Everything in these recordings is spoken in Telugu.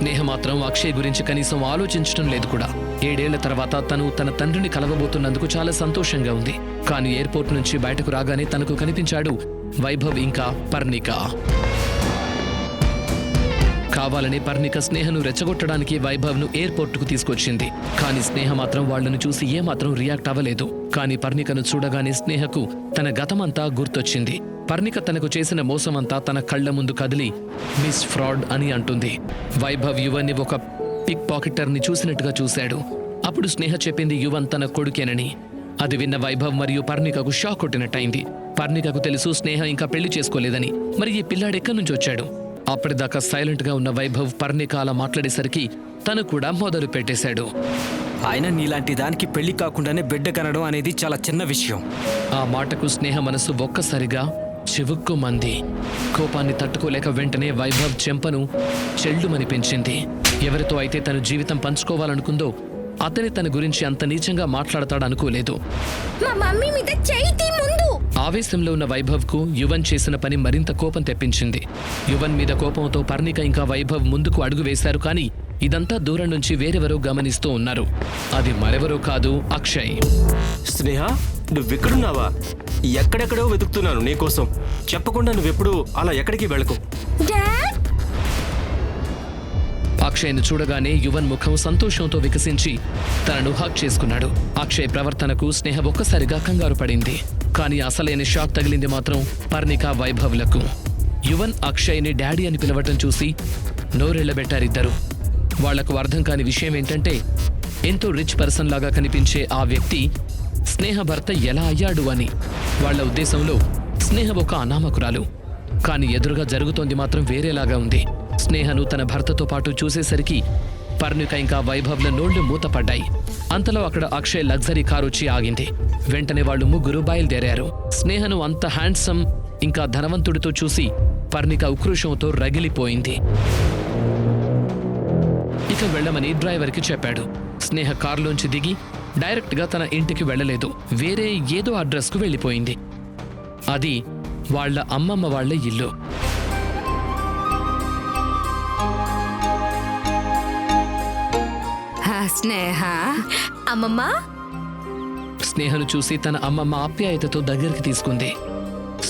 స్నేహ మాత్రం అక్షయ్ గురించి కనీసం ఆలోచించడం లేదు కూడా. 7 ఏళ్ల తర్వాత తను తన తండ్రిని కలవబోతున్నందుకు చాలా సంతోషంగా ఉంది. కానీ ఎయిర్పోర్ట్ నుంచి బయటకు రాగానే తనకు కనిపించాడు వైభవ్ ఇంకా పర్ణిక. కావాలని పర్ణిక స్నేహను రెచ్చగొట్టడానికి వైభవ్ను ఎయిర్పోర్టుకు తీసుకొచ్చింది. కానీ స్నేహ మాత్రం వాళ్లను చూసి ఏమాత్రం రియాక్ట్ అవ్వలేదు. కానీ పర్ణికను చూడగానే స్నేహకు తన గతమంతా గుర్తొచ్చింది. పర్ణిక తనకు చేసిన మోసమంతా తన కళ్ల ముందు కదిలి మిస్ ఫ్రాడ్ అని అంటుంది. వైభవ్ యువన్ని ఒక పిక్ పాకెటర్ని చూసినట్టుగా చూశాడు. అప్పుడు స్నేహ చెప్పింది యువన్ తన కొడుకేనని. అది విన్న వైభవ్ మరియు పర్ణికకు షాక్ కొట్టినట్టయింది. పర్ణికకు తెలుసు స్నేహ ఇంకా పెళ్లి చేసుకోలేదని. మరి ఈ పిల్లాడెక్కడి నుంచి వచ్చాడు? అప్పటిదాకా సైలెంట్ గా ఉన్న వైభవ్ పర్ణిక అలా మాట్లాడేసరికి తను కూడా మొదలు పెట్టేశాడు. ఆయన నీలాంటి దానికి పెళ్లి కాకుండానే బిడ్డ కనడం అనేది చాలా చిన్న విషయం. ఆ మాటకు స్నేహ మనసు ఒక్కసారిగా చివుక్కుమంది. కోపాన్ని తట్టుకోలేక వెంటనే వైభవ్ చెంపను చెల్లుమని పెంచింది. ఎవరితో అయితే తను జీవితం పంచుకోవాలనుకుందో అతని తన గురించి అంత నీచంగా మాట్లాడతాడనుకోలేదు. ఆవేశంలో ఉన్న వైభవ్ కు యువన్ చేసిన పని మరింత కోపం తెప్పించింది. యువన్ మీద కోపంతో పర్ణిక ఇంకా వైభవ్ ముందుకు అడుగు వేశారు. కానీ ఇదంతా దూరం నుంచి వేరెవరో గమనిస్తూ ఉన్నారు. అది మరెవరో కాదు, అక్షయ్. స్నేహ, నువ్వెక్కడున్నావా? ఎక్కడెక్కడో వెతుకుతున్నాను నీకోసం. చెప్పకుండా నువ్వెప్పుడు అలా ఎక్కడికి వెళ్ళకు. అక్షయ్ను చూడగానే యువన్ ముఖం సంతోషంతో వికసించి తనను హక్ చేసుకున్నాడు. అక్షయ్ ప్రవర్తనకు స్నేహ ఒక్కసారిగా కంగారు పడింది. కానీ అసలైన షాక్ తగిలింది మాత్రం పర్ణిక వైభవ్లకు. యువన్ అక్షయ్ని డాడీ అని పిలవటం చూసి నోరెళ్లబెట్టారిద్దరు. వాళ్లకు అర్థం కాని విషయం ఏంటంటే ఎంతో రిచ్ పర్సన్ లాగా కనిపించే ఆ వ్యక్తి స్నేహ భర్త ఎలా అయ్యాడు అని. వాళ్ల ఉద్దేశంలో స్నేహ ఒక అనామకురాలు. కానీ ఎదురుగా జరుగుతోంది మాత్రం వేరేలాగా ఉంది. స్నేహను తన భర్తతో పాటు చూసేసరికి పర్ణిక ఇంకా వైభవ్ల నోళ్లు మూతపడ్డాయి. అంతలో అక్కడ అక్షయ్ లగ్జరీ కారు వచ్చి ఆగింది. వెంటనే వాళ్ళు ముగ్గురు బయలుదేరారు. స్నేహను అంత హ్యాండ్సమ్ ఇంకా ధనవంతుడితో చూసి పర్ణిక ఉక్రోషంతో రగిలిపోయింది. ఇక వెళ్ళమని డ్రైవర్కి చెప్పాడు. స్నేహ కారులోంచి దిగి డైరెక్ట్గా తన ఇంటికి వెళ్ళలేదు. వేరే ఏదో అడ్రస్కు వెళ్ళిపోయింది. అది వాళ్ల అమ్మమ్మ వాళ్ల ఇల్లు. స్నేహ, అమ్మమ్మ. స్నేహను చూసి తన అమ్మమ్మ ఆప్యాయతతో దగ్గరికి తీసుకుంది.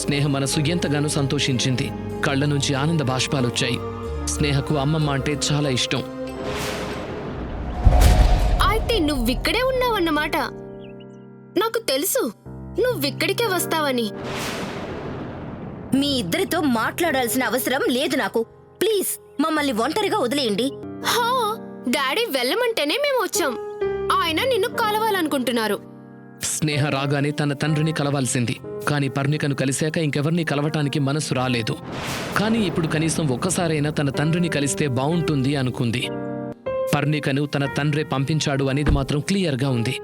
స్నేహ మనసు ఎంతగానో సంతోషించింది. కళ్ళ నుంచి ఆనంద బాష్పాలొచ్చాయి. స్నేహకు అమ్మమ్మ అంటే చాలా ఇష్టం. అయితే నువ్విక్కడే ఉన్నావన్నమాట. నాకు తెలుసు నువ్విక్కడికే వస్తావని. మీ ఇద్దరితో మాట్లాడాల్సిన అవసరం లేదు నాకు. ప్లీజ్ మమ్మల్ని ఒంటరిగా వదిలేయండి. హా, డాడీ వెళ్ళమంటేనే మేము వచ్చాం. ఆయన నిన్ను కలవాలనుకుంటున్నారు. స్నేహ రాగానే తన తండ్రిని కలవాల్సింది. కానీ పర్ణికను కలిశాక ఇంకెవర్నీ కలవటానికి మనసు రాలేదు. కానీ ఇప్పుడు కనీసం ఒక్కసారైనా తన తండ్రిని కలిస్తే బావుంటుంది అనుకుంది. పర్ణికను తన తండ్రే పంపించాడు అనేది మాత్రం క్లియర్గా ఉంది.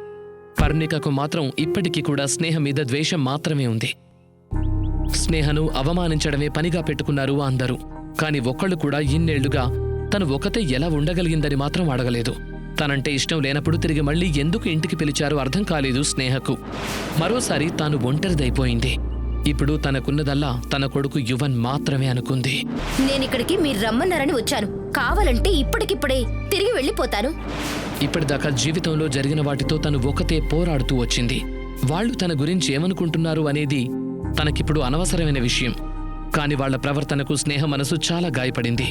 పర్ణికకు మాత్రం ఇప్పటికీ కూడా స్నేహ మీద ద్వేషం మాత్రమే ఉంది. స్నేహను అవమానించడమే పనిగా పెట్టుకున్నారు అందరూ. కానీ ఒక్కళ్ళు కూడా ఇన్నేళ్లుగా తను ఒకతే ఎలా ఉండగలిగిందని మాత్రం అడగలేదు. తనంటే ఇష్టం లేనప్పుడు తిరిగి మళ్లీ ఎందుకు ఇంటికి పిలిచారో అర్థం కాలేదు స్నేహకు. మరోసారి తాను ఒంటరిదైపోయింది. ఇప్పుడు తనకున్నదల్లా తన కొడుకు యువన్ మాత్రమే అనుకుంది. నేనిక్కడికి మీరు రమ్మన్నారని వచ్చాను. కావాలంటే ఇప్పటికిప్పుడే తిరిగి వెళ్ళిపోతాను. ఇప్పటిదాకా జీవితంలో జరిగిన వాటితో తను ఒకతే పోరాడుతూ వచ్చింది. వాళ్లు తన గురించి ఏమనుకుంటున్నారు అనేది తనకిప్పుడు అనవసరమైన విషయం. కాని వాళ్ల ప్రవర్తనకు స్నేహ మనసు చాలా గాయపడింది.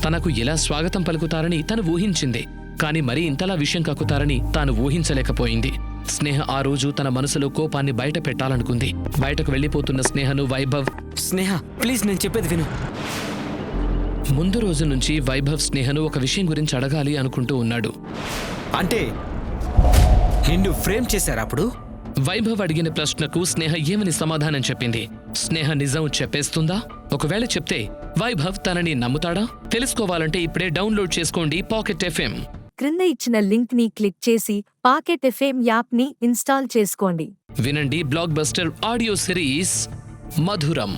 తనకు ఎలా స్వాగతం పలుకుతారని తను ఊహించింది. కాని మరీ ఇంతలా విషయం కక్కుతారని తాను ఊహించలేకపోయింది. స్నేహ ఆ రోజు తన మనసులో కోపాన్ని బయట పెట్టాలనుకుంది. బయటకు వెళ్లిపోతున్న స్నేహను వైభవ్, స్నేహ ప్లీజ్ నేను చెప్పేది విను. ముందు రోజు నుంచి వైభవ్ స్నేహను ఒక విషయం గురించి అడగాలి అనుకుంటూ ఉన్నాడు. అంటే నిన్ను ఫ్రేమ్ చేశారా అప్పుడు? వైభవ్ అడిగిన ప్రశ్నకు స్నేహ ఏమని సమాధానం చెప్పింది? స్నేహ నిజం చెప్పేస్తుందా? ఒకవేళ చెప్తే వైభవ్ తనని నమ్ముతాడా? తెలుసుకోవాలంటే ఇప్పుడే డౌన్లోడ్ చేసుకోండి పాకెట్ ఎఫ్ఎం. క్రింద ఇచ్చిన లింక్ ని క్లిక్ చేసి పాకెట్ ఎఫ్ఎం యాప్ ని ఇన్స్టాల్ చేసుకోండి. వినండి బ్లాక్ బస్టర్ ఆడియో సిరీస్ మధురం.